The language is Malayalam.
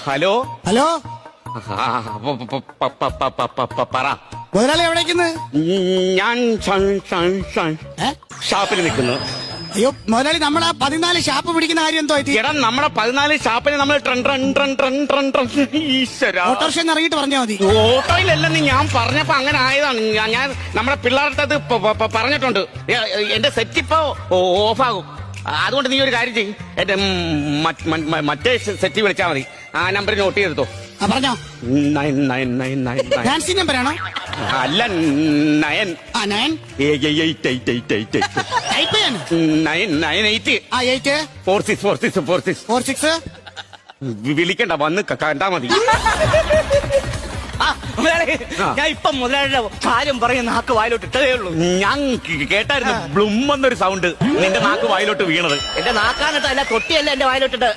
ഹലോ ഹലോ പറ. മുതലാളി എവിടേക്കുന്ന്? ഞാൻ ഷാപ്പിൽ നിൽക്കുന്നു. അയ്യോ മുതലാളി, നമ്മളാ 14 ഷാപ്പ് പിടിക്കുന്ന കാര്യം എന്തോ ആയിട്ട്? എടാ, നമ്മുടെ 14 ഷാപ്പിന് നമ്മൾ ഈശ്വര ഓട്ടോറിക്ഷ ഇറങ്ങിയിട്ട് പറഞ്ഞാൽ മതി. ഓട്ടോയിലല്ലെന്ന് ഞാൻ പറഞ്ഞപ്പോ അങ്ങനെ ആയതാണ്. ഞാൻ നമ്മുടെ പിള്ളേരുടെ അത് പറഞ്ഞിട്ടുണ്ട്. എന്റെ സെറ്റ് ഇപ്പൊ ഓഫാകും. അതുകൊണ്ട് നീ ഒരു കാര്യം ചെയ്യും, എന്റെ മറ്റേ സെറ്റ് വിളിച്ചാൽ മതി. ആ നമ്പർ നോട്ട് ചെയ്തെടുത്തോ. പറഞ്ഞോ. 9999. ഫാൻസി നമ്പറാണോ? അല്ല, 9 9 8 ടൈപ്പ് ചെയ്യാൻ 998 8 46 46. വിളിക്കണ്ട, വന്ന് കണ്ടാ മതി. ഞാൻ ഇപ്പൊ മുതലാളിയുടെ കാര്യം പറയുന്ന നാക്ക് വായിലോട്ട് ഇട്ടതേ ഉള്ളൂ. ഞാൻ കേട്ടായിരുന്നു ബ്ലും എന്നൊരു സൗണ്ട് നിന്റെ നാക്ക് വായിലോട്ട് വീണത്. എന്റെ നാക്കാനിട്ടല്ല, തൊട്ടിയല്ല എന്റെ വായിലോട്ടിട്ട്